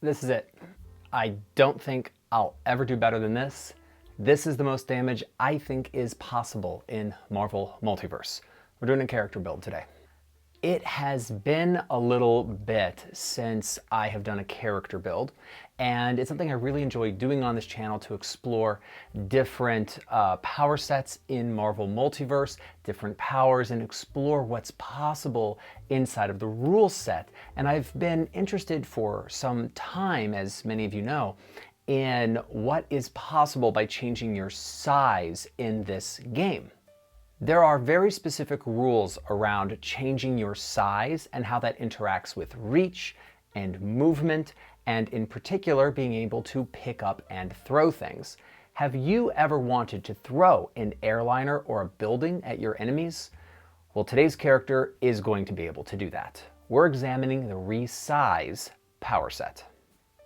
This is it. I don't think I'll ever do better than this. This is the most damage I think is possible in Marvel Multiverse. We're doing a character build today. It has been a little bit since I have done a character build, and it's something I really enjoy doing on this channel to explore different power sets in Marvel Multiverse, different powers, and explore what's possible inside of the rule set. And I've been interested for some time, as many of you know, in what is possible by changing your size in this game. There are very specific rules around changing your size and how that interacts with reach and movement, and in particular being able to pick up and throw things. Have you ever wanted to throw an airliner or a building at your enemies? Well, today's character is going to be able to do that. We're examining the Resize power set.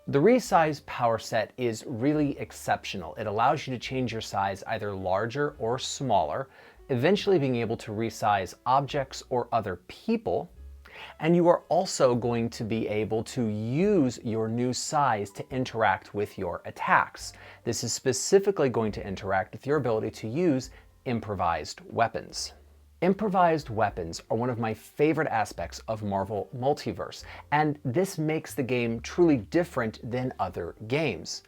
The Resize power set is really exceptional. It allows you to change your size either larger or smaller, eventually being able to resize objects or other people. And you are also going to be able to use your new size to interact with your attacks. This is specifically going to interact with your ability to use improvised weapons. Improvised weapons are one of my favorite aspects of Marvel Multiverse, and this makes the game truly different than other games.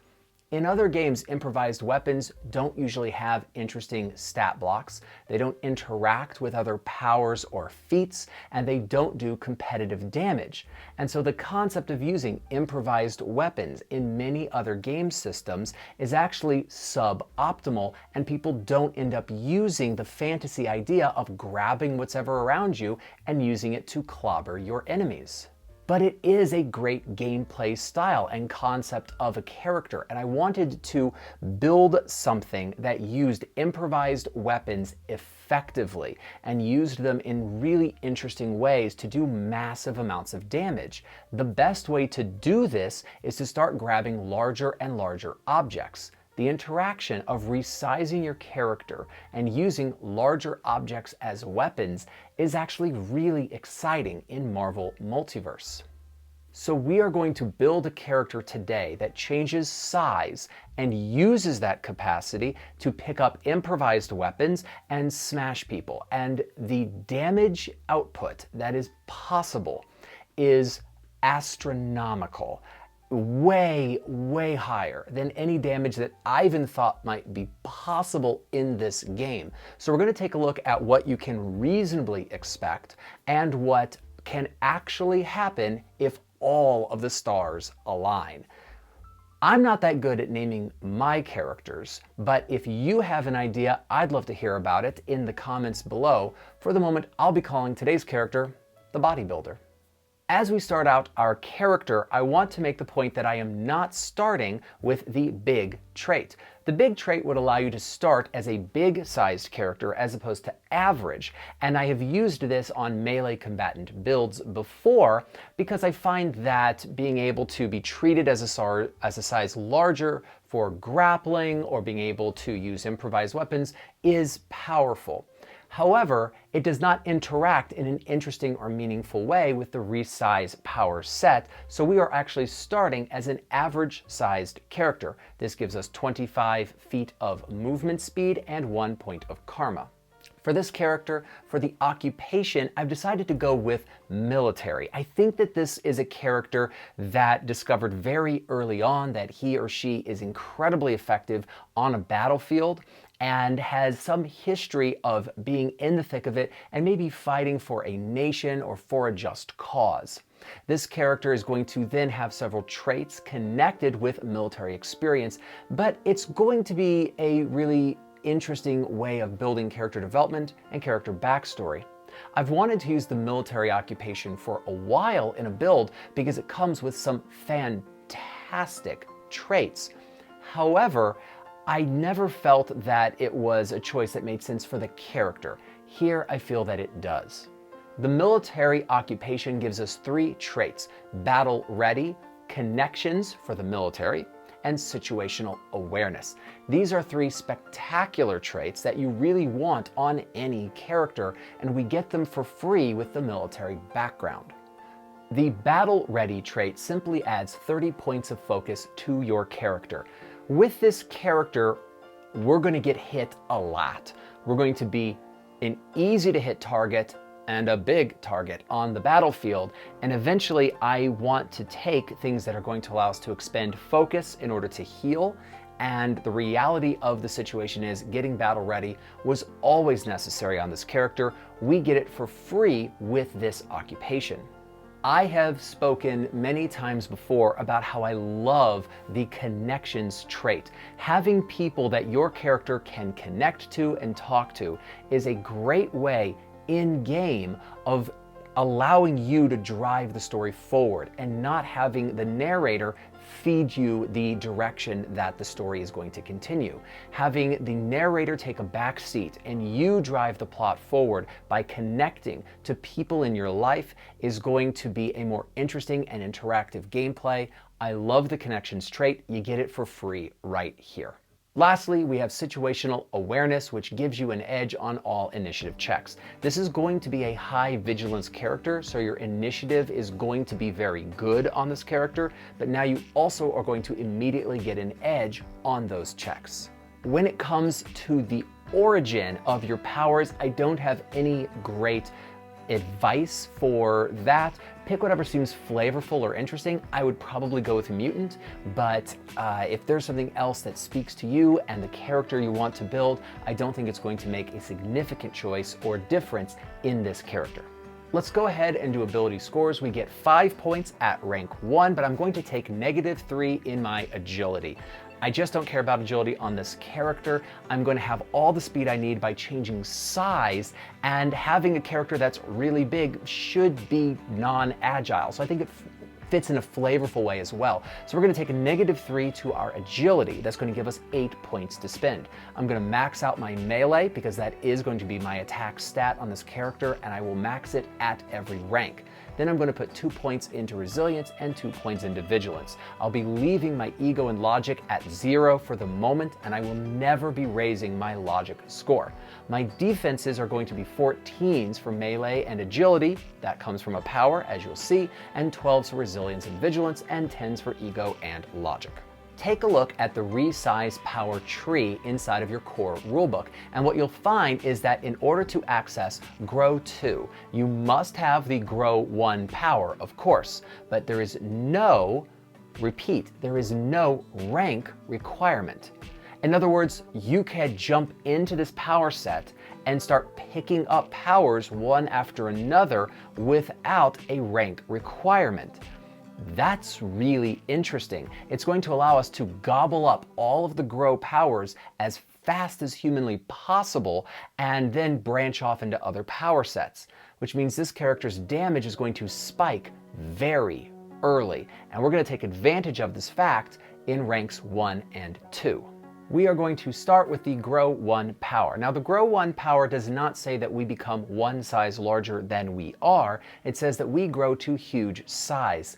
In other games, improvised weapons don't usually have interesting stat blocks, they don't interact with other powers or feats, and they don't do competitive damage. And so the concept of using improvised weapons in many other game systems is actually suboptimal, and people don't end up using the fantasy idea of grabbing whatever around you and using it to clobber your enemies. But it is a great gameplay style and concept of a character, and I wanted to build something that used improvised weapons effectively and used them in really interesting ways to do massive amounts of damage. The best way to do this is to start grabbing larger and larger objects. The interaction of resizing your character and using larger objects as weapons is actually really exciting in Marvel Multiverse. So we are going to build a character today that changes size and uses that capacity to pick up improvised weapons and smash people. And the damage output that is possible is astronomical. Way, way higher than any damage that I even thought might be possible in this game. So we're going to take a look at what you can reasonably expect and what can actually happen if all of the stars align. I'm not that good at naming my characters, but if you have an idea, I'd love to hear about it in the comments below. For the moment, I'll be calling today's character the Bodybuilder. As we start out our character, I want to make the point that I am not starting with the big trait. The big trait would allow you to start as a big-sized character as opposed to average, and I have used this on melee combatant builds before because I find that being able to be treated as a size larger for grappling or being able to use improvised weapons is powerful. However, it does not interact in an interesting or meaningful way with the Resize power set, so we are actually starting as an average-sized character. This gives us 25 feet of movement speed and 1 point of karma. For this character, for the occupation, I've decided to go with military. I think that this is a character that discovered very early on that he or she is incredibly effective on a battlefield and has some history of being in the thick of it and maybe fighting for a nation or for a just cause. This character is going to then have several traits connected with military experience, but it's going to be a really interesting way of building character development and character backstory. I've wanted to use the military occupation for a while in a build because it comes with some fantastic traits. However, I never felt that it was a choice that made sense for the character. Here, I feel that it does. The military occupation gives us 3 traits: battle ready, connections for the military, and situational awareness. These are 3 spectacular traits that you really want on any character, and we get them for free with the military background. The Battle Ready trait simply adds 30 points of focus to your character. With this character, we're going to get hit a lot. We're going to be an easy to hit target and a big target on the battlefield. And eventually I want to take things that are going to allow us to expend focus in order to heal. And the reality of the situation is getting battle ready was always necessary on this character. We get it for free with this occupation. I have spoken many times before about how I love the connections trait. Having people that your character can connect to and talk to is a great way in game of allowing you to drive the story forward and not having the narrator feed you the direction that the story is going to continue. Having the narrator take a back seat and you drive the plot forward by connecting to people in your life is going to be a more interesting and interactive gameplay. I love the connections trait. You get it for free right here. Lastly, we have situational awareness, which gives you an edge on all initiative checks. This is going to be a high vigilance character, so your initiative is going to be very good on this character, but now you also are going to immediately get an edge on those checks. When it comes to the origin of your powers, I don't have any great advice for that. Pick whatever seems flavorful or interesting. I would probably go with a mutant, but if there's something else that speaks to you and the character you want to build, I don't think it's going to make a significant choice or difference in this character. Let's go ahead and do ability scores. We get 5 points at rank 1, but I'm going to take -3 in my agility. I just don't care about agility on this character. I'm going to have all the speed I need by changing size, and having a character that's really big should be non-agile. So I think it fits in a flavorful way as well. So we're going to take a -3 to our agility. That's going to give us 8 points to spend. I'm going to max out my melee because that is going to be my attack stat on this character, and I will max it at every rank. Then I'm going to put 2 points into resilience and 2 points into vigilance. I'll be leaving my ego and logic at 0 for the moment, and I will never be raising my logic score. My defenses are going to be 14s for melee and agility. That comes from a power, as you'll see, and 12s for resilience and vigilance, and 10s for ego and logic. Take a look at the resize power tree inside of your core rulebook. And what you'll find is that in order to access Grow 2, you must have the Grow 1 power, of course, but there is no, repeat, there is no rank requirement. In other words, you can jump into this power set and start picking up powers one after another without a rank requirement. That's really interesting. It's going to allow us to gobble up all of the grow powers as fast as humanly possible and then branch off into other power sets, which means this character's damage is going to spike very early. And we're going to take advantage of this fact in ranks 1 and 2. We are going to start with the Grow 1 power. Now, the Grow 1 power does not say that we become one size larger than we are. It says that we grow to huge size.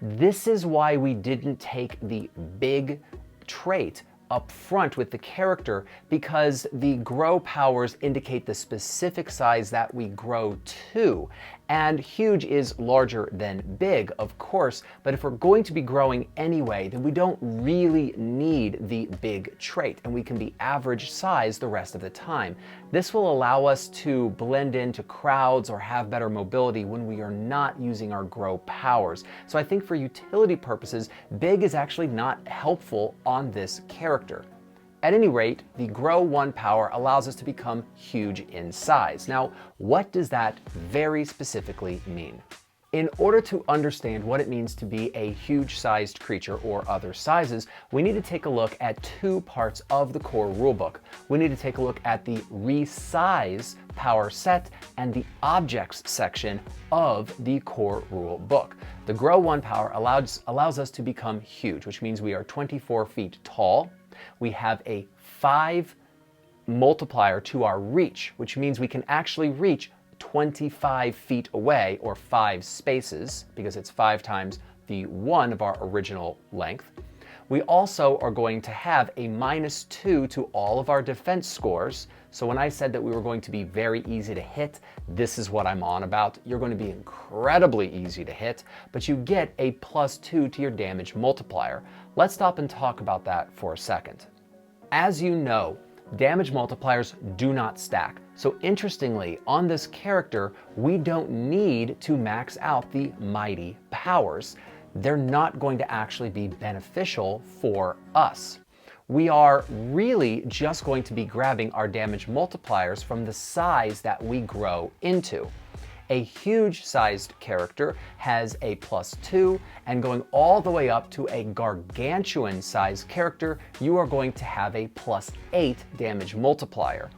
This is why we didn't take the big trait up front with the character, because the grow powers indicate the specific size that we grow to. And huge is larger than big, of course, but if we're going to be growing anyway, then we don't really need the big trait, and we can be average size the rest of the time. This will allow us to blend into crowds or have better mobility when we are not using our grow powers. So I think for utility purposes, big is actually not helpful on this character. At any rate, the Grow 1 power allows us to become huge in size. Now, what does that very specifically mean? In order to understand what it means to be a huge-sized creature or other sizes, we need to take a look at 2 parts of the core rulebook. We need to take a look at the resize power set and the objects section of the core rulebook. The Grow 1 power allows us to become huge, which means we are 24 feet tall. We have a 5 multiplier to our reach, which means we can actually reach 25 feet away, or 5 spaces, because it's 5 times the 1 of our original length. We also are going to have a -2 to all of our defense scores. So when I said that we were going to be very easy to hit, this is what I'm on about. You're going to be incredibly easy to hit, but you get a +2 to your damage multiplier. Let's stop and talk about that for a second. As you know, damage multipliers do not stack. So interestingly, on this character, we don't need to max out the mighty powers. They're not going to actually be beneficial for us. We are really just going to be grabbing our damage multipliers from the size that we grow into. A huge sized character has a +2, and going all the way up to a gargantuan sized character, you are going to have a +8 damage multiplier.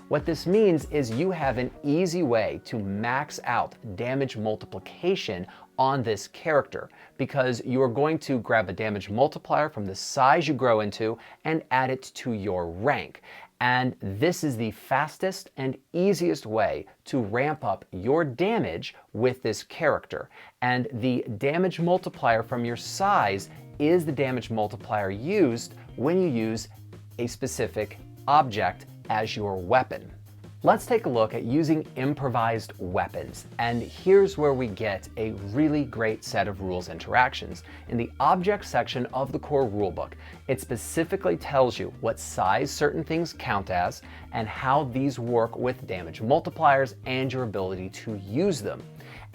What this means is you have an easy way to max out damage multiplication on this character, because you are going to grab a damage multiplier from the size you grow into and add it to your rank. And this is the fastest and easiest way to ramp up your damage with this character. And the damage multiplier from your size is the damage multiplier used when you use a specific object as your weapon. Let's take a look at using improvised weapons, and here's where we get a really great set of rules interactions. In the object section of the core rulebook, it specifically tells you what size certain things count as and how these work with damage multipliers and your ability to use them.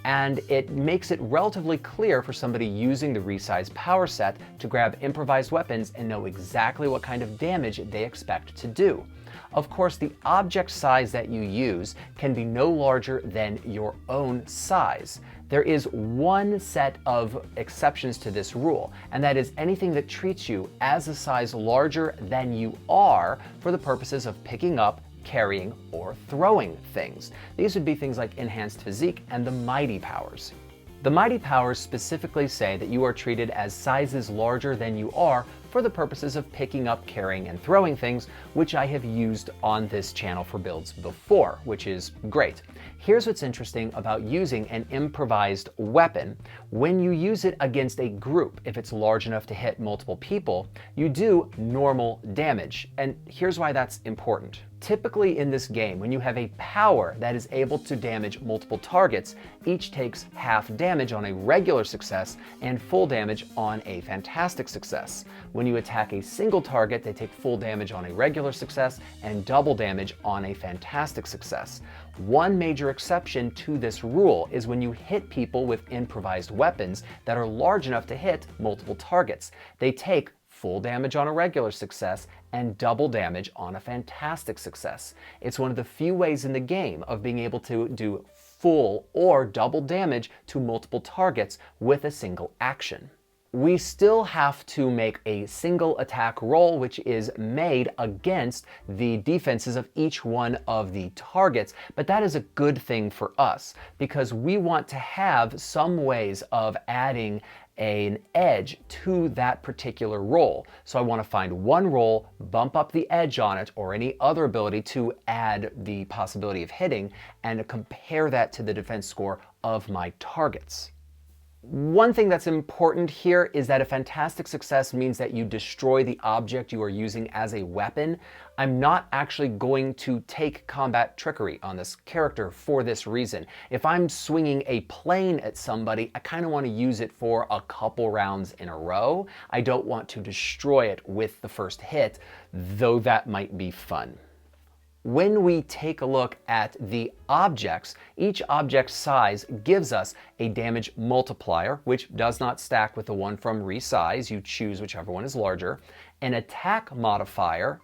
And it makes it relatively clear for somebody using the resize power set to grab improvised weapons and know exactly what kind of damage they expect to do. Of course, the object size that you use can be no larger than your own size. There is one set of exceptions to this rule, and that is anything that treats you as a size larger than you are for the purposes of picking up, carrying, or throwing things. These would be things like enhanced physique and the mighty powers. The mighty powers specifically say that you are treated as sizes larger than you are for the purposes of picking up, carrying, and throwing things, which I have used on this channel for builds before, which is great. Here's what's interesting about using an improvised weapon. When you use it against a group, if it's large enough to hit multiple people, you do normal damage. And here's why that's important. Typically in this game, when you have a power that is able to damage multiple targets, each takes half damage on a regular success and full damage on a fantastic success. When you attack a single target, they take full damage on a regular success and double damage on a fantastic success. One major exception to this rule is when you hit people with improvised weapons that are large enough to hit multiple targets. They take full damage on a regular success and double damage on a fantastic success. It's one of the few ways in the game of being able to do full or double damage to multiple targets with a single action. We still have to make a single attack roll, which is made against the defenses of each one of the targets, but that is a good thing for us because we want to have some ways of adding an edge to that particular roll. So I want to find one roll, bump up the edge on it, or any other ability to add the possibility of hitting, and compare that to the defense score of my targets. One thing that's important here is that a fantastic success means that you destroy the object you are using as a weapon. I'm not actually going to take combat trickery on this character for this reason. If I'm swinging a plane at somebody, I kind of want to use it for a couple rounds in a row. I don't want to destroy it with the first hit, though that might be fun. When we take a look at the objects, each object size gives us a damage multiplier, which does not stack with the one from resize. You choose whichever one is larger. An attack modifier,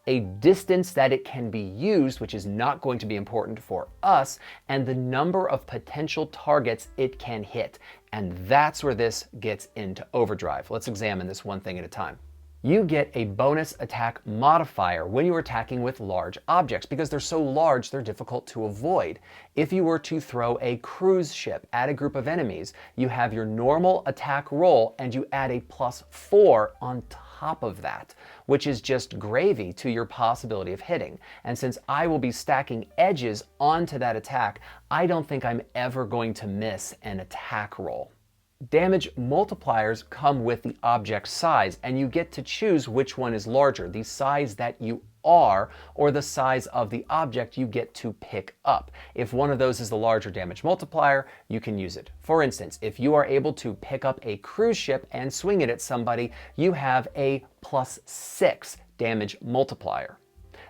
a distance that it can be used, which is not going to be important for us, and the number of potential targets it can hit. And that's where this gets into overdrive. Let's examine this one thing at a time. You get a bonus attack modifier when you're attacking with large objects because they're so large they're difficult to avoid. If you were to throw a cruise ship at a group of enemies, you have your normal attack roll and you add a +4 on top of that, which is just gravy to your possibility of hitting. And since I will be stacking edges onto that attack, I don't think I'm ever going to miss an attack roll. Damage multipliers come with the object size, and you get to choose which one is larger, the size that you are or the size of the object you get to pick up. If one of those is the larger damage multiplier, you can use it. For instance, if you are able to pick up a cruise ship and swing it at somebody, you have a +6 damage multiplier.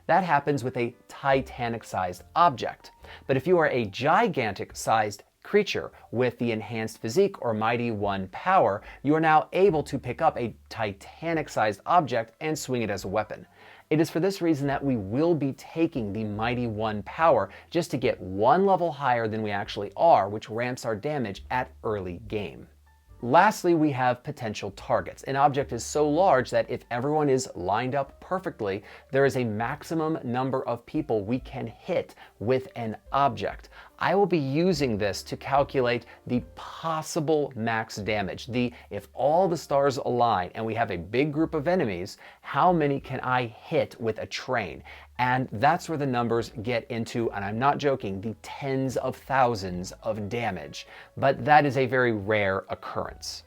That happens with a Titanic-sized object. But if you are a gigantic-sized creature with the enhanced physique or Mighty 1 power, you are now able to pick up a Titanic-sized object and swing it as a weapon. It is for this reason that we will be taking the Mighty 1 power just to get one level higher than we actually are, which ramps our damage at early game. Lastly, we have potential targets. An object is so large that if everyone is lined up perfectly, there is a maximum number of people we can hit with an object. I will be using this to calculate the possible max damage. If all the stars align and we have a big group of enemies, how many can I hit with a train? And that's where the numbers get into, and I'm not joking, the tens of thousands of damage. But that is a very rare occurrence.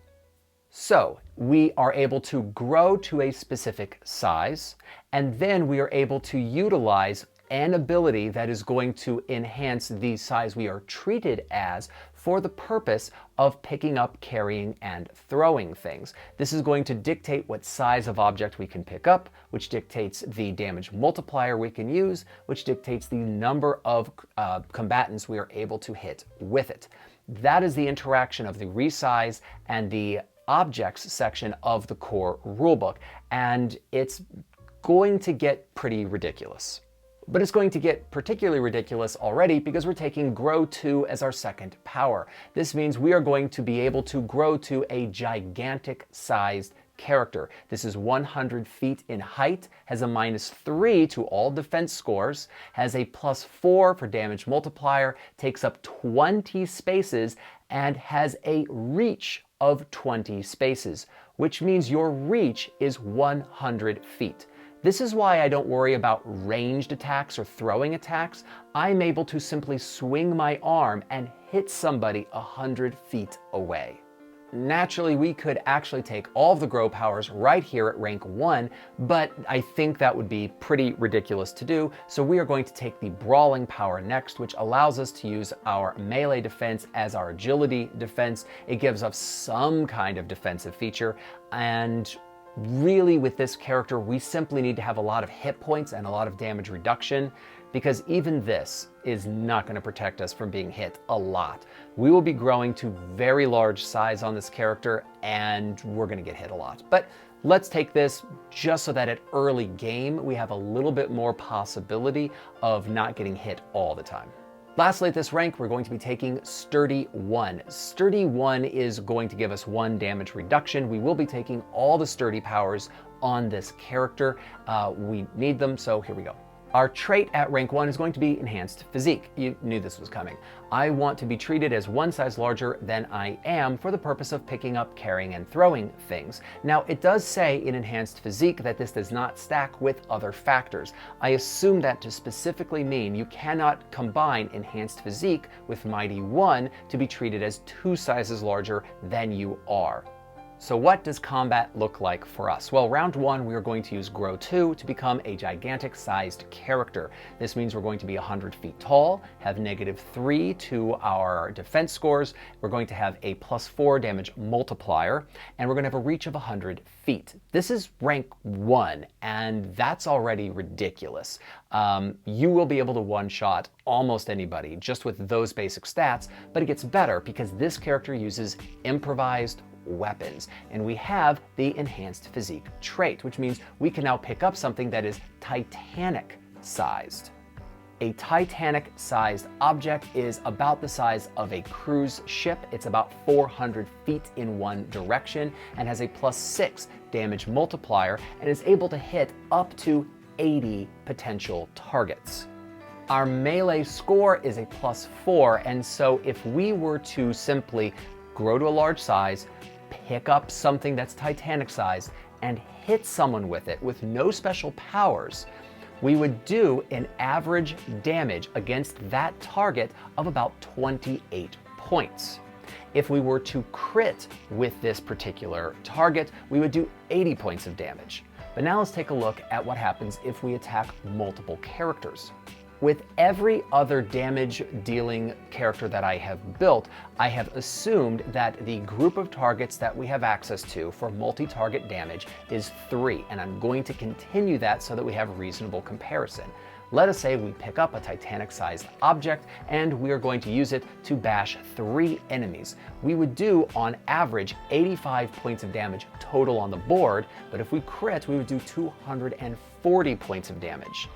So we are able to grow to a specific size, and then we are able to utilize an ability that is going to enhance the size we are treated as for the purpose of picking up, carrying, and throwing things. This is going to dictate what size of object we can pick up, which dictates the damage multiplier we can use, which dictates the number of combatants we are able to hit with it. That is the interaction of the resize and the objects section of the core rulebook, and it's going to get pretty ridiculous. But it's going to get particularly ridiculous already because we're taking Grow 2 as our second power. This means we are going to be able to grow to a gigantic-sized character. This is 100 feet in height, has a -3 to all defense scores, has a +4 for damage multiplier, takes up 20 spaces, and has a reach of 20 spaces, which means your reach is 100 feet. This is why I don't worry about ranged attacks or throwing attacks. I'm able to simply swing my arm and hit somebody 100 feet away. Naturally, we could actually take all of the grow powers right here at rank 1, but I think that would be pretty ridiculous to do, so we are going to take the brawling power next, which allows us to use our melee defense as our agility defense. It gives us some kind of defensive feature, and really, with this character, we simply need to have a lot of hit points and a lot of damage reduction, because even this is not going to protect us from being hit a lot. We will be growing to very large size on this character, and we're going to get hit a lot. But let's take this just so that at early game, we have a little bit more possibility of not getting hit all the time. Lastly, at this rank, we're going to be taking Sturdy 1. Sturdy 1 is going to give us 1 damage reduction. We will be taking all the Sturdy powers on this character. We need them, so here we go. Our trait at rank 1 is going to be Enhanced Physique. You knew this was coming. I want to be treated as 1 size larger than I am for the purpose of picking up, carrying, and throwing things. Now, it does say in Enhanced Physique that this does not stack with other factors. I assume that to specifically mean you cannot combine Enhanced Physique with Mighty 1 to be treated as 2 sizes larger than you are. So what does combat look like for us? Well, round 1, we are going to use Grow 2 to become a gigantic-sized character. This means we're going to be 100 feet tall, have -3 to our defense scores, we're going to have a +4 damage multiplier, and we're going to have a reach of 100 feet. This is rank 1, and that's already ridiculous. You will be able to one-shot almost anybody just with those basic stats, but it gets better because this character uses improvised weapons, and we have the Enhanced Physique trait, which means we can now pick up something that is Titanic-sized. A Titanic-sized object is about the size of a cruise ship. It's about 400 feet in one direction and has a +6 damage multiplier and is able to hit up to 80 potential targets. Our melee score is a +4, and so if we were to simply grow to a large size, pick up something that's Titanic-sized, and hit someone with it with no special powers, we would do an average damage against that target of about 28 points. If we were to crit with this particular target, we would do 80 points of damage. But now let's take a look at what happens if we attack multiple characters. With every other damage dealing character that I have built, I have assumed that the group of targets that we have access to for multi-target damage is 3, and I'm going to continue that so that we have reasonable comparison. Let us say we pick up a Titanic-sized object and we are going to use it to bash 3 enemies. We would do, on average, 85 points of damage total on the board, but if we crit, we would do 240 points of damage.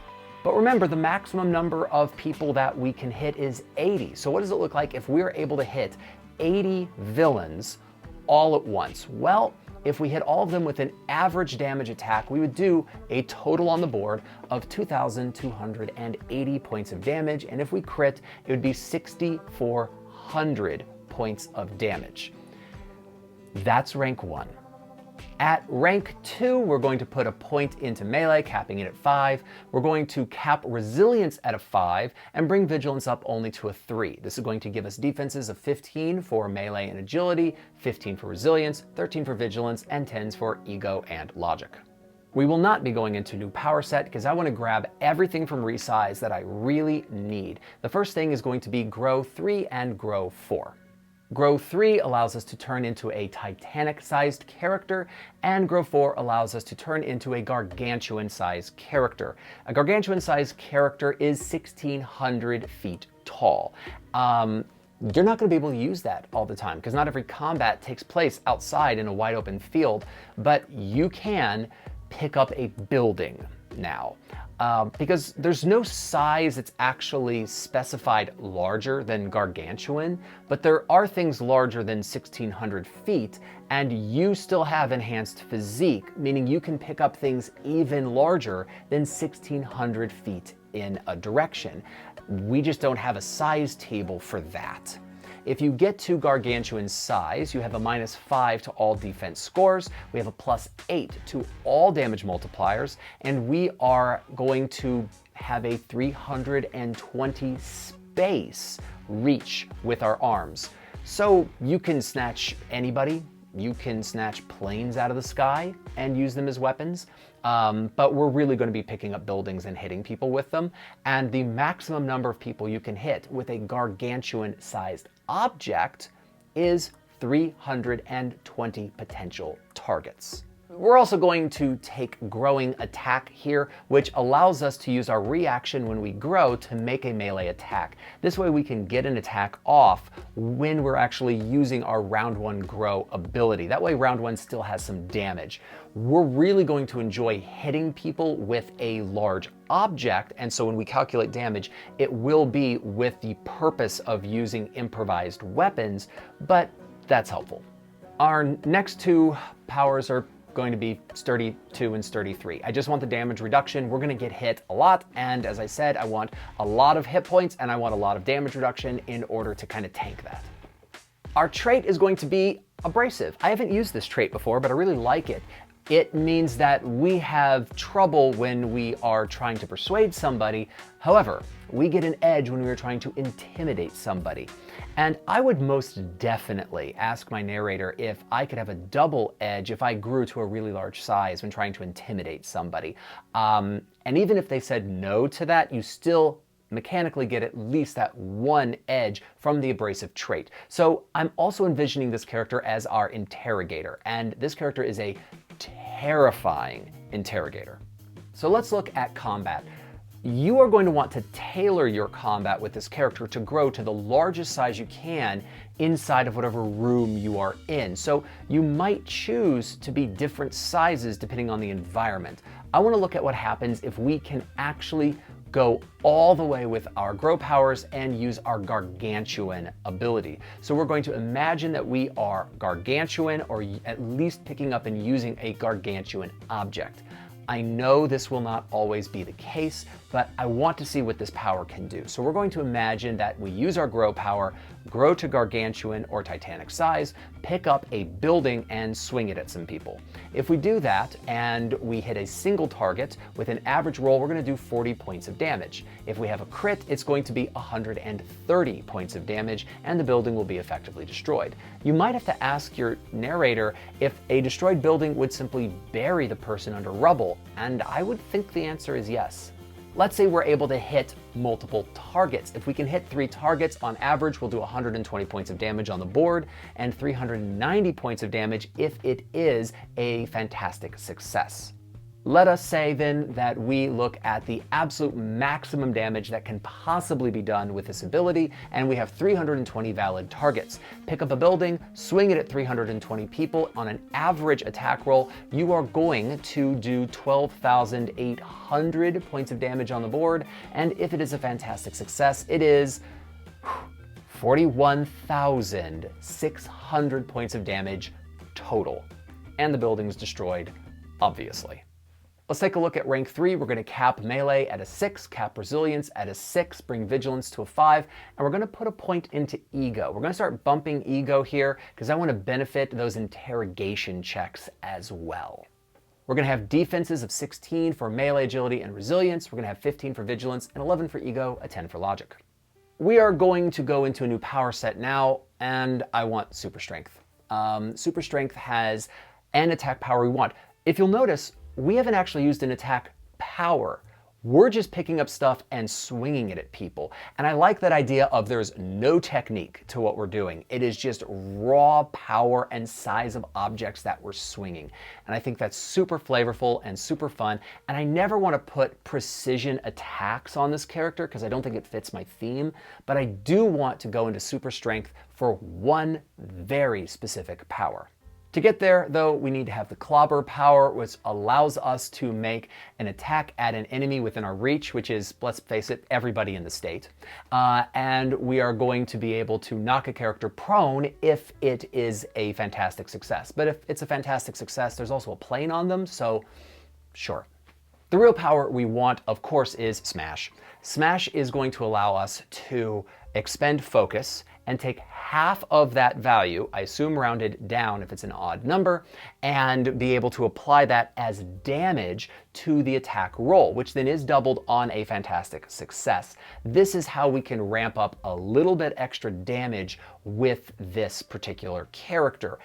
But remember, the maximum number of people that we can hit is 80. So what does it look like if we're able to hit 80 villains all at once? Well, if we hit all of them with an average damage attack, we would do a total on the board of 2,280 points of damage. And if we crit, it would be 6,400 points of damage. That's rank 1. At rank 2, we're going to put a point into melee, capping it at 5. We're going to cap resilience at a 5 and bring vigilance up only to a 3. This is going to give us defenses of 15 for melee and agility, 15 for resilience, 13 for vigilance, and 10s for ego and logic. We will not be going into new power set because I want to grab everything from resize that I really need. The first thing is going to be grow 3 and grow 4. Grow 3 allows us to turn into a Titanic-sized character, and Grow 4 allows us to turn into a Gargantuan-sized character. A Gargantuan-sized character is 1,600 feet tall. You're not going to be able to use that all the time because not every combat takes place outside in a wide open field, but you can pick up a building now. Because there's no size that's actually specified larger than Gargantuan, but there are things larger than 1,600 feet, and you still have enhanced physique, meaning you can pick up things even larger than 1,600 feet in a direction. We just don't have a size table for that. If you get to Gargantuan size, you have a -5 to all defense scores, we have a +8 to all damage multipliers, and we are going to have a 320 space reach with our arms. So you can snatch anybody, you can snatch planes out of the sky and use them as weapons, but we're really going to be picking up buildings and hitting people with them, and the maximum number of people you can hit with a Gargantuan-sized object is 320 potential targets. We're also going to take growing attack here, which allows us to use our reaction when we grow to make a melee attack. This way we can get an attack off when we're actually using our round 1 grow ability. That way round 1 still has some damage. We're really going to enjoy hitting people with a large object, and so when we calculate damage, it will be with the purpose of using improvised weapons, but that's helpful. Our next 2 powers are going to be Sturdy 2 and Sturdy 3. I just want the damage reduction. We're going to get hit a lot, and as I said, I want a lot of hit points and I want a lot of damage reduction in order to kind of tank that. Our trait is going to be abrasive. I haven't used this trait before, but I really like it. It means that we have trouble when we are trying to persuade somebody. However, we get an edge when we are trying to intimidate somebody. And I would most definitely ask my narrator if I could have a double edge if I grew to a really large size when trying to intimidate somebody. And even if they said no to that, you still mechanically get at least that 1 edge from the abrasive trait. So I'm also envisioning this character as our interrogator, and this character is a terrifying interrogator. So let's look at combat. You are going to want to tailor your combat with this character to grow to the largest size you can inside of whatever room you are in. So you might choose to be different sizes depending on the environment. I want to look at what happens if we can actually go all the way with our grow powers and use our gargantuan ability. So we're going to imagine that we are gargantuan, or at least picking up and using a gargantuan object. I know this will not always be the case, but I want to see what this power can do. So we're going to imagine that we use our grow power, grow to gargantuan or titanic size, pick up a building, and swing it at some people. If we do that and we hit a single target with an average roll, we're going to do 40 points of damage. If we have a crit, it's going to be 130 points of damage, and the building will be effectively destroyed. You might have to ask your narrator if a destroyed building would simply bury the person under rubble, and I would think the answer is yes. Let's say we're able to hit multiple targets. If we can hit 3 targets, on average, we'll do 120 points of damage on the board and 390 points of damage if it is a fantastic success. Let us say then that we look at the absolute maximum damage that can possibly be done with this ability, and we have 320 valid targets. Pick up a building, swing it at 320 people. On an average attack roll, you are going to do 12,800 points of damage on the board, and if it is a fantastic success, it is 41,600 points of damage total. And the building is destroyed, obviously. Let's take a look at rank 3. We're going to cap melee at a 6, cap resilience at a 6, bring vigilance to a 5, and we're going to put a point into ego. We're going to start bumping ego here because I want to benefit those interrogation checks as well. We're going to have defenses of 16 for melee, agility, and resilience. We're going to have 15 for vigilance, and 11 for ego, a 10 for logic. We are going to go into a new power set now, and I want super strength. Super strength has an attack power we want. If you'll notice, we haven't actually used an attack power. We're just picking up stuff and swinging it at people. And I like that idea of there's no technique to what we're doing. It is just raw power and size of objects that we're swinging. And I think that's super flavorful and super fun. And I never want to put precision attacks on this character because I don't think it fits my theme. But I do want to go into super strength for one very specific power. To get there, though, we need to have the clobber power, which allows us to make an attack at an enemy within our reach, which is, let's face it, everybody in the state. And we are going to be able to knock a character prone if it is a fantastic success. But if it's a fantastic success, there's also a plane on them, so sure. The real power we want, of course, is Smash. Smash is going to allow us to expend focus and take half of that value, I assume rounded down if it's an odd number, and be able to apply that as damage to the attack roll, which then is doubled on a fantastic success. This is how we can ramp up a little bit extra damage with this particular character.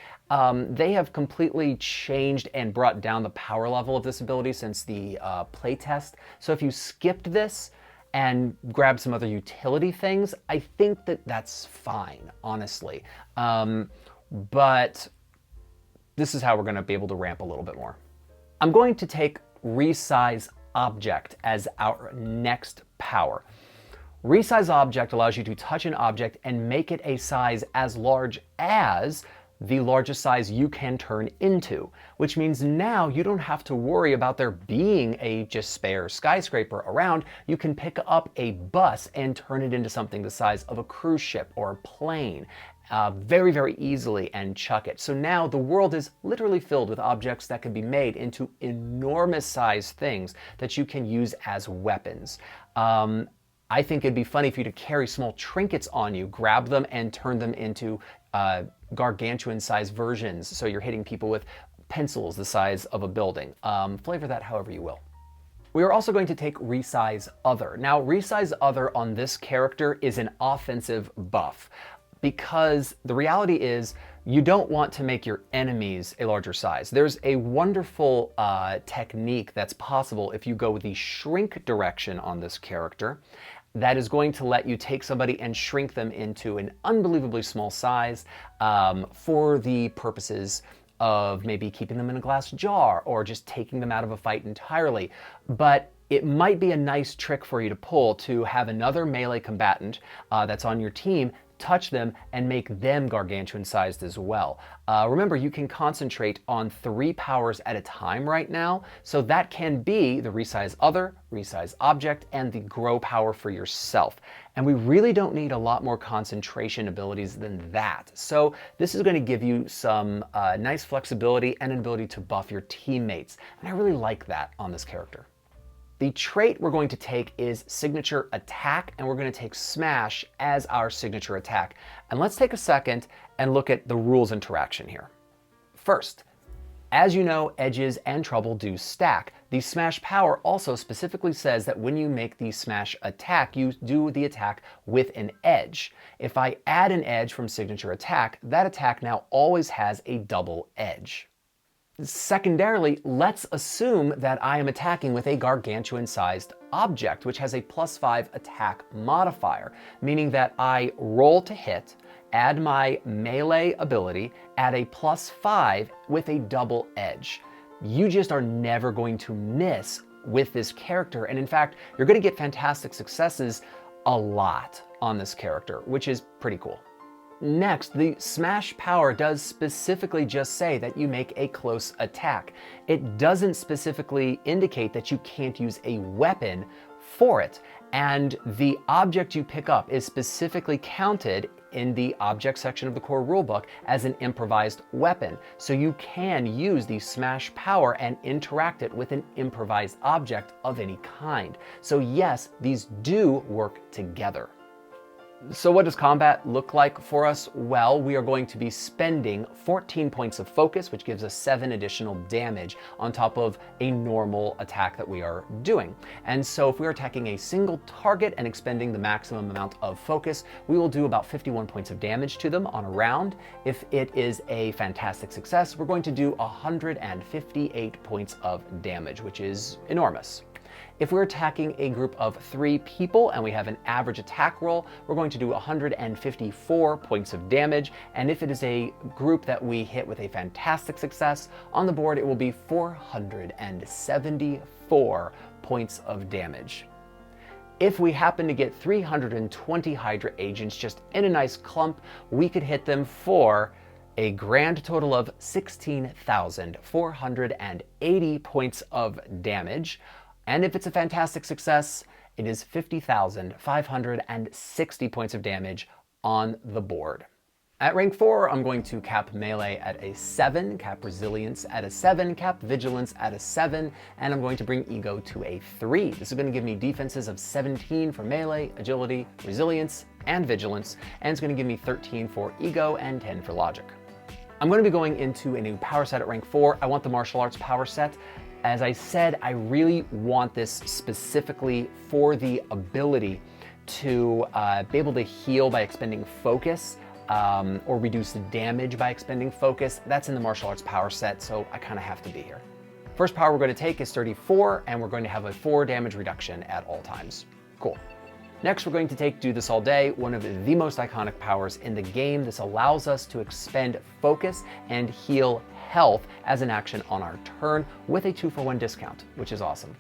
They have completely changed and brought down the power level of this ability since the playtest. So if you skipped this and grab some other utility things, I think that that's fine, honestly. But this is how we're going to be able to ramp a little bit more. I'm going to take Resize Object as our next power. Resize Object allows you to touch an object and make it a size as large as the largest size you can turn into, which means now you don't have to worry about there being a just spare skyscraper around. You can pick up a bus and turn it into something the size of a cruise ship or a plane very, very easily and chuck it. So now the world is literally filled with objects that can be made into enormous size things that you can use as weapons. I think it'd be funny for you to carry small trinkets on you, grab them and turn them into gargantuan size versions. So you're hitting people with pencils the size of a building. Flavor that however you will. We are also going to take Resize Other. Now, Resize Other on this character is an offensive buff because the reality is you don't want to make your enemies a larger size. There's a wonderful technique that's possible if you go with the shrink direction on this character that is going to let you take somebody and shrink them into an unbelievably small size for the purposes of maybe keeping them in a glass jar or just taking them out of a fight entirely. But it might be a nice trick for you to pull to have another melee combatant that's on your team touch them and make them gargantuan sized as well. Remember, you can concentrate on 3 powers at a time right now, so that can be the Resize Other, Resize Object, and the Grow power for yourself. And we really don't need a lot more concentration abilities than that. So this is going to give you some nice flexibility and an ability to buff your teammates. And I really like that on this character. The trait we're going to take is signature attack, and we're going to take smash as our signature attack. And let's take a second and look at the rules interaction here. First, as you know, edges and trouble do stack. The smash power also specifically says that when you make the smash attack, you do the attack with an edge. If I add an edge from signature attack, that attack now always has a double edge. Secondarily, let's assume that I am attacking with a gargantuan-sized object, which has a +5 attack modifier, meaning that I roll to hit, add my melee ability, add a +5 with a double edge. You just are never going to miss with this character, and in fact, you're going to get fantastic successes a lot on this character, which is pretty cool. Next, the smash power does specifically just say that you make a close attack. It doesn't specifically indicate that you can't use a weapon for it, and the object you pick up is specifically counted in the object section of the core rulebook as an improvised weapon. So you can use the smash power and interact it with an improvised object of any kind. So yes, these do work together. So what does combat look like for us? Well, we are going to be spending 14 points of focus, which gives us 7 additional damage on top of a normal attack that we are doing. And so if we are attacking a single target and expending the maximum amount of focus, we will do about 51 points of damage to them on a round. If it is a fantastic success, we're going to do 158 points of damage, which is enormous. If we're attacking a group of 3 people and we have an average attack roll, we're going to do 154 points of damage. And if it is a group that we hit with a fantastic success, on the board it will be 474 points of damage. If we happen to get 320 Hydra agents just in a nice clump, we could hit them for a grand total of 16,480 points of damage. And if it's a fantastic success, it is 50,560 points of damage on the board. At rank 4, I'm going to cap melee at a 7, cap resilience at a 7, cap vigilance at a 7, and I'm going to bring ego to a 3. This is going to give me defenses of 17 for melee, agility, resilience, and vigilance, and it's going to give me 13 for ego and 10 for logic. I'm going to be going into a new power set at rank 4. I want the martial arts power set. As I said, I really want this specifically for the ability to be able to heal by expending focus, or reduce the damage by expending focus. That's in the martial arts power set, so I kind of have to be here. First power we're going to take is 34, and we're going to have a 4 damage reduction at all times. Cool. Next, we're going to take Do This All Day, one of the most iconic powers in the game. This allows us to expend focus and heal health as an action on our turn with a 2-for-1 discount, which is awesome.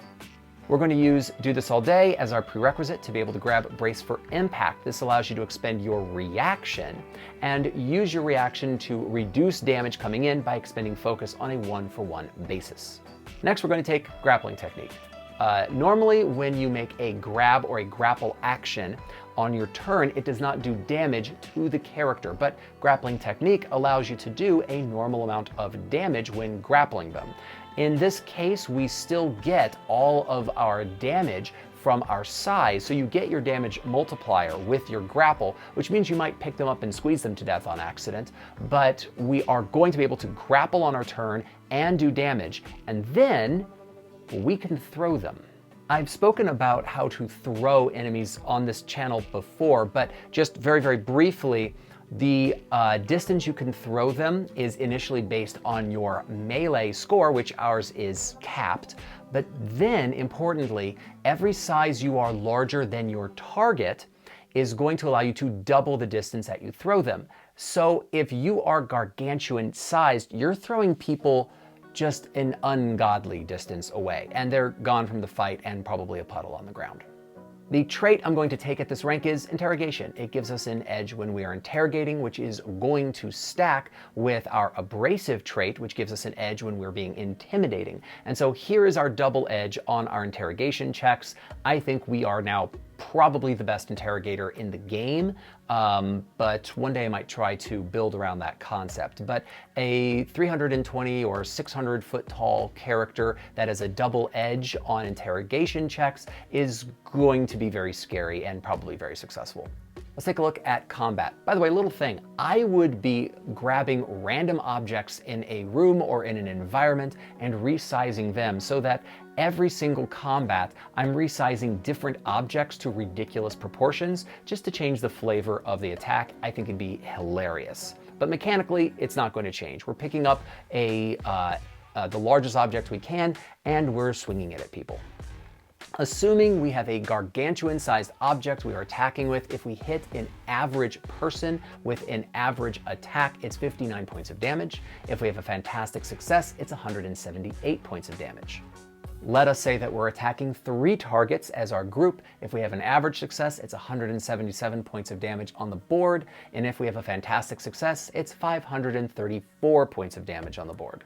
We're going to use Do This All Day as our prerequisite to be able to grab Brace for Impact. This allows you to expend your reaction and use your reaction to reduce damage coming in by expending focus on a 1-for-1 basis. Next, we're going to take Grappling Technique. Normally, when you make a grab or a grapple action on your turn, it does not do damage to the character, but Grappling Technique allows you to do a normal amount of damage when grappling them. In this case, we still get all of our damage from our size, so you get your damage multiplier with your grapple, which means you might pick them up and squeeze them to death on accident, but we are going to be able to grapple on our turn and do damage, and then we can throw them. I've spoken about how to throw enemies on this channel before, but just very, very briefly, the distance you can throw them is initially based on your melee score, which ours is capped. But then, importantly, every size you are larger than your target is going to allow you to double the distance that you throw them. So if you are gargantuan sized, you're throwing people just an ungodly distance away, and they're gone from the fight and probably a puddle on the ground. The trait I'm going to take at this rank is Interrogation. It gives us an edge when we are interrogating, which is going to stack with our Abrasive trait, which gives us an edge when we're being intimidating. And so here is our double edge on our interrogation checks. I think we are now probably the best interrogator in the game, but one day I might try to build around that concept. But a 320 or 600 foot tall character that has a double edge on interrogation checks is going to be very scary and probably very successful. Let's take a look at combat. By the way, little thing, I would be grabbing random objects in a room or in an environment and resizing them so that every single combat, I'm resizing different objects to ridiculous proportions just to change the flavor of the attack. I think it'd be hilarious. But mechanically, it's not going to change. We're picking up the largest object we can, and we're swinging it at people. Assuming we have a gargantuan-sized object we are attacking with, if we hit an average person with an average attack, it's 59 points of damage. If we have a fantastic success, it's 178 points of damage. Let us say that we're attacking 3 targets as our group. If we have an average success, it's 177 points of damage on the board. And if we have a fantastic success, it's 534 points of damage on the board.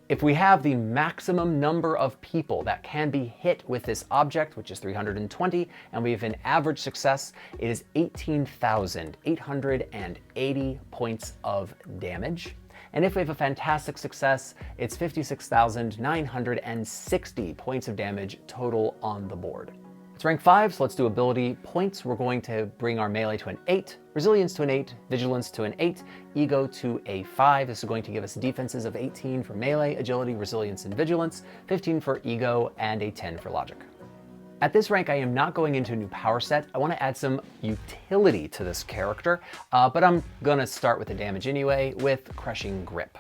If we have the maximum number of people that can be hit with this object, which is 320, and we have an average success, it is 18,880 points of damage. And if we have a fantastic success, it's 56,960 points of damage total on the board. It's rank 5, so let's do ability points. We're going to bring our melee to an 8, resilience to an 8, vigilance to an 8, ego to a 5. This is going to give us defenses of 18 for melee, agility, resilience, and vigilance, 15 for ego, and a 10 for logic. At this rank, I am not going into a new power set. I want to add some utility to this character, but I'm going to start with the damage anyway with Crushing Grip.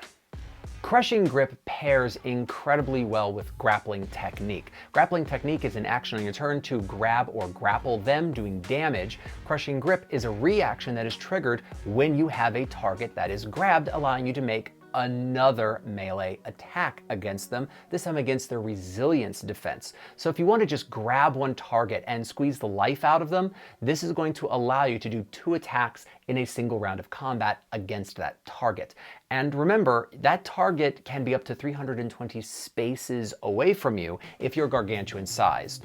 Crushing Grip pairs incredibly well with Grappling Technique. Grappling Technique is an action on your turn to grab or grapple them, doing damage. Crushing Grip is a reaction that is triggered when you have a target that is grabbed, allowing you to make another melee attack against them, this time against their resilience defense. So if you want to just grab one target and squeeze the life out of them, this is going to allow you to do 2 attacks in a single round of combat against that target. And remember, that target can be up to 320 spaces away from you if you're gargantuan sized.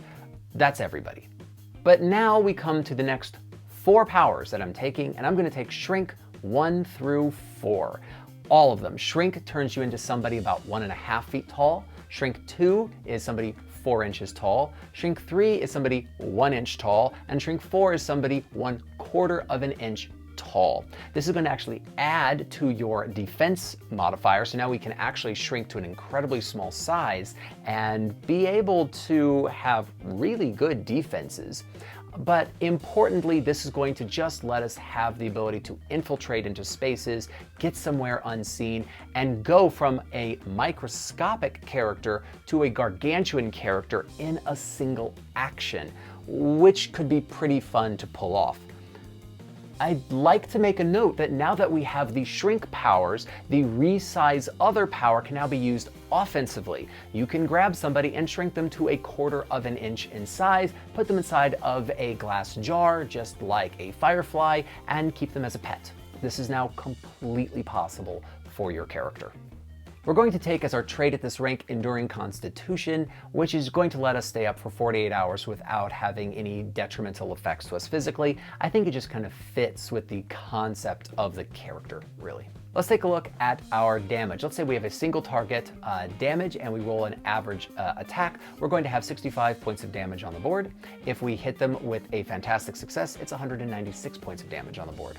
That's everybody. But now we come to the next 4 powers that I'm taking, and I'm going to take Shrink 1 through 4. All of them. Shrink turns you into somebody about 1.5 feet tall. Shrink 2 is somebody 4 inches tall. Shrink 3 is somebody 1 inch tall. And Shrink 4 is somebody 1/4 of an inch tall. This is going to actually add to your defense modifier. So now we can actually shrink to an incredibly small size and be able to have really good defenses. But importantly, this is going to just let us have the ability to infiltrate into spaces, get somewhere unseen, and go from a microscopic character to a gargantuan character in a single action, which could be pretty fun to pull off. I'd like to make a note that now that we have the shrink powers, the resize other power can now be used offensively. You can grab somebody and shrink them to 1/4 of an inch in size, put them inside of a glass jar, just like a firefly, and keep them as a pet. This is now completely possible for your character. We're going to take as our trait at this rank Enduring Constitution, which is going to let us stay up for 48 hours without having any detrimental effects to us physically. I think it just kind of fits with the concept of the character, really. Let's take a look at our damage. Let's say we have a single target damage and we roll an average attack. We're going to have 65 points of damage on the board. If we hit them with a fantastic success, it's 196 points of damage on the board.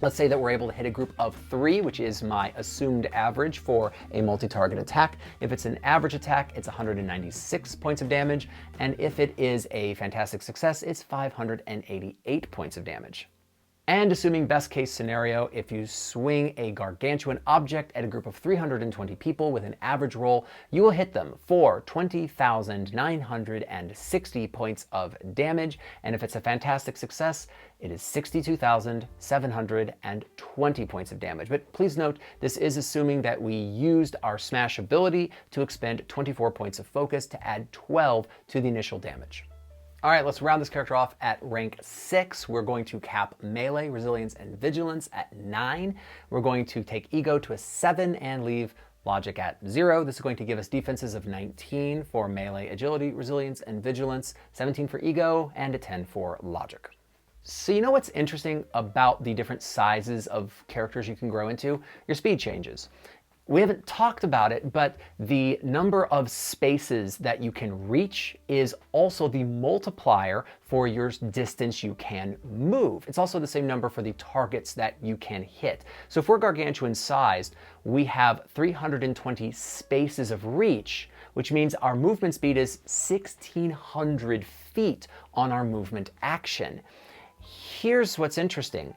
Let's say that we're able to hit a group of 3, which is my assumed average for a multi-target attack. If it's an average attack, it's 196 points of damage. And if it is a fantastic success, it's 588 points of damage. And assuming best case scenario, if you swing a gargantuan object at a group of 320 people with an average roll, you will hit them for 20,960 points of damage. And if it's a fantastic success, it is 62,720 points of damage. But please note, this is assuming that we used our smash ability to expend 24 points of focus to add 12 to the initial damage. All right, let's round this character off at rank 6. We're going to cap melee, resilience, and vigilance at 9. We're going to take ego to a 7 and leave Logic at 0. This is going to give us defenses of 19 for melee, agility, resilience, and vigilance, 17 for ego, and a 10 for logic. So you know what's interesting about the different sizes of characters you can grow into? Your speed changes. We haven't talked about it, but the number of spaces that you can reach is also the multiplier for your distance you can move. It's also the same number for the targets that you can hit. So if we're gargantuan sized, we have 320 spaces of reach, which means our movement speed is 1,600 feet on our movement action. Here's what's interesting.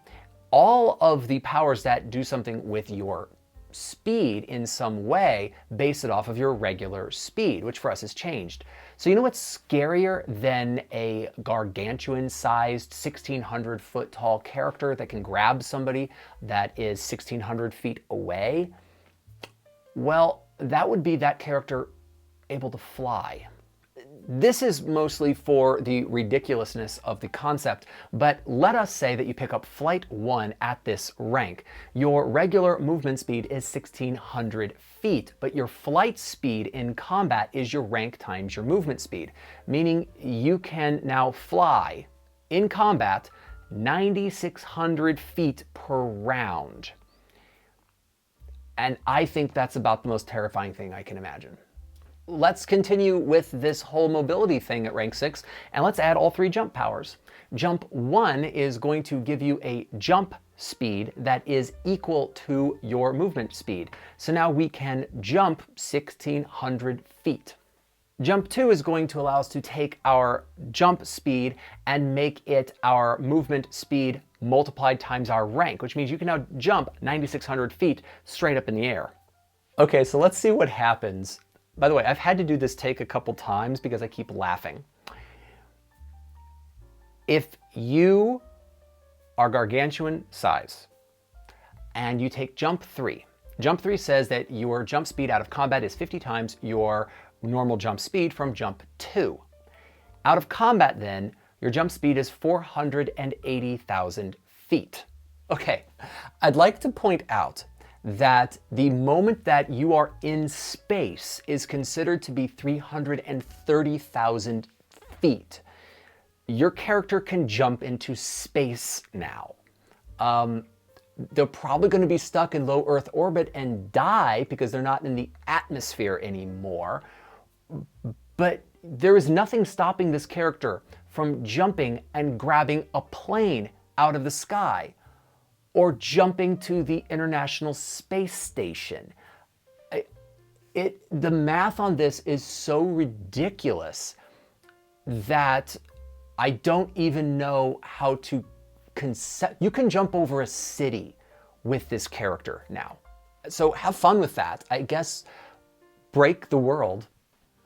All of the powers that do something with your speed in some way base it off of your regular speed, which for us has changed. So you know what's scarier than a gargantuan-sized 1,600 foot tall character that can grab somebody that is 1,600 feet away? Well, that would be that character able to fly. This is mostly for the ridiculousness of the concept, but let us say that you pick up Flight 1 at this rank. Your regular movement speed is 1,600 feet, but your flight speed in combat is your rank times your movement speed, meaning you can now fly in combat 9,600 feet per round. And I think that's about the most terrifying thing I can imagine. Let's continue with this whole mobility thing at rank 6, and let's add all 3 jump powers. Jump 1 is going to give you a jump speed that is equal to your movement speed. So now we can jump 1,600 feet. Jump 2 is going to allow us to take our jump speed and make it our movement speed multiplied times our rank, which means you can now jump 9,600 feet straight up in the air. Okay, so let's see what happens. By the way, I've had to do this take a couple times because I keep laughing. If you are gargantuan size and you take jump 3, jump 3 says that your jump speed out of combat is 50 times your normal jump speed from jump 2. Out of combat then, your jump speed is 480,000 feet. Okay, I'd like to point out that the moment that you are in space is considered to be 330,000 feet. Your character can jump into space now. They're probably going to be stuck in low Earth orbit and die because they're not in the atmosphere anymore. But there is nothing stopping this character from jumping and grabbing a plane out of the sky, or jumping to the International Space Station. The math on this is so ridiculous that I don't even know how to you can jump over a city with this character now. So have fun with that. I guess break the world.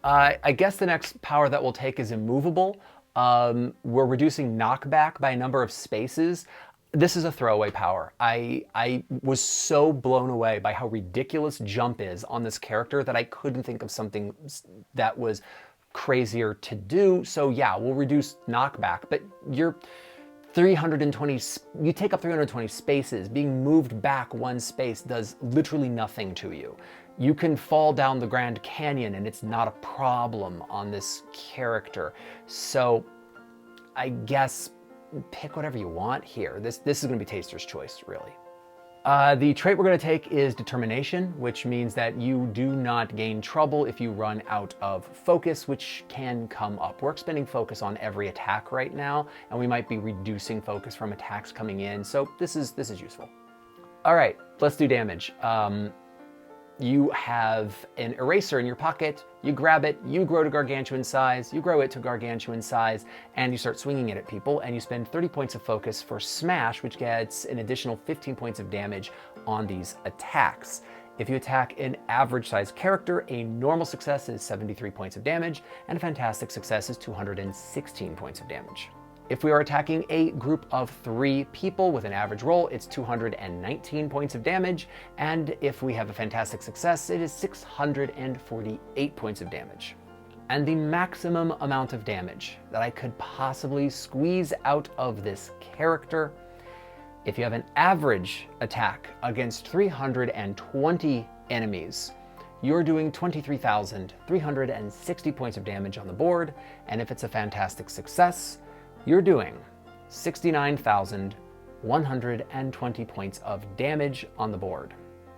I guess the next power that we'll take is immovable. We're reducing knockback by a number of spaces. This is a throwaway power. I was so blown away by how ridiculous jump is on this character that I couldn't think of something that was crazier to do. So yeah, we'll reduce knockback, but you take up 320 spaces. Being moved back 1 space does literally nothing to you. You can fall down the Grand Canyon and it's not a problem on this character. So I guess pick whatever you want here. This is going to be taster's choice, really. The trait we're going to take is determination, which means that you do not gain trouble if you run out of focus, which can come up. We're expending focus on every attack right now, and we might be reducing focus from attacks coming in, so this is useful. All right, let's do damage. You have an eraser in your pocket, you grab it, you grow to gargantuan size, you grow it to gargantuan size, and you start swinging it at people, and you spend 30 points of focus for smash, which gets an additional 15 points of damage on these attacks. If you attack an average sized character, a normal success is 73 points of damage, and a fantastic success is 216 points of damage. If we are attacking a group of 3 people with an average roll, it's 219 points of damage, and if we have a fantastic success, it is 648 points of damage. And the maximum amount of damage that I could possibly squeeze out of this character, if you have an average attack against 320 enemies, you're doing 23,360 points of damage on the board, and if it's a fantastic success, you're doing 69,120 points of damage on the board.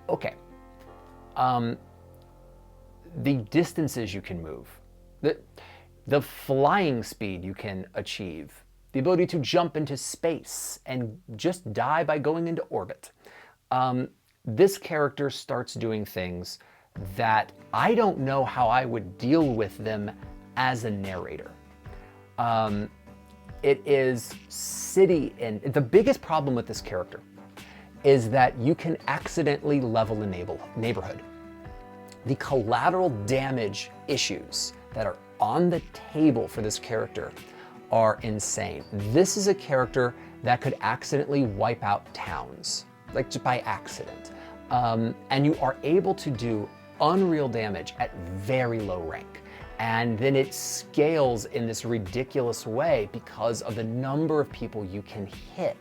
Okay. The distances you can move, the flying speed you can achieve, the ability to jump into space and just die by going into orbit. This character starts doing things that I don't know how I would deal with them as a narrator. It is city, and the biggest problem with this character is that you can accidentally level a neighborhood. The collateral damage issues that are on the table for this character are insane. This is a character that could accidentally wipe out towns, like just by accident. And you are able to do unreal damage at very low rank. And then it scales in this ridiculous way because of the number of people you can hit.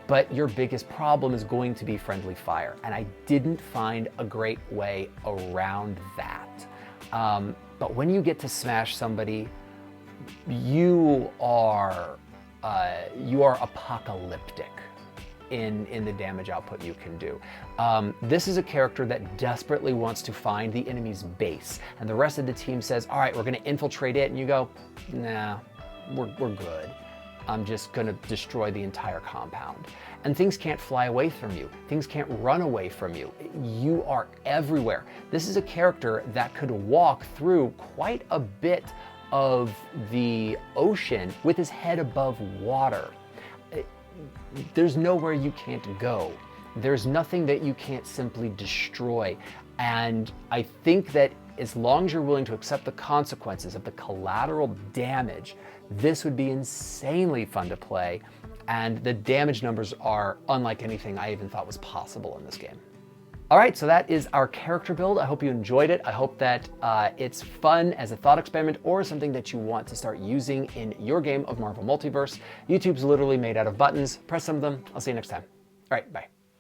But your biggest problem is going to be friendly fire. And I didn't find a great way around that. But when you get to smash somebody, you are apocalyptic in the damage output you can do. This is a character that desperately wants to find the enemy's base. And the rest of the team says, all right, we're gonna infiltrate it. And you go, nah, we're good. I'm just gonna destroy the entire compound. And things can't fly away from you. Things can't run away from you. You are everywhere. This is a character that could walk through quite a bit of the ocean with his head above water. There's nowhere you can't go. There's nothing that you can't simply destroy. And I think that as long as you're willing to accept the consequences of the collateral damage, this would be insanely fun to play. And the damage numbers are unlike anything I even thought was possible in this game. All right, so that is our character build. I hope you enjoyed it. I hope that it's fun as a thought experiment or something that you want to start using in your game of Marvel Multiverse. YouTube's literally made out of buttons. Press some of them. I'll see you next time. All right, bye.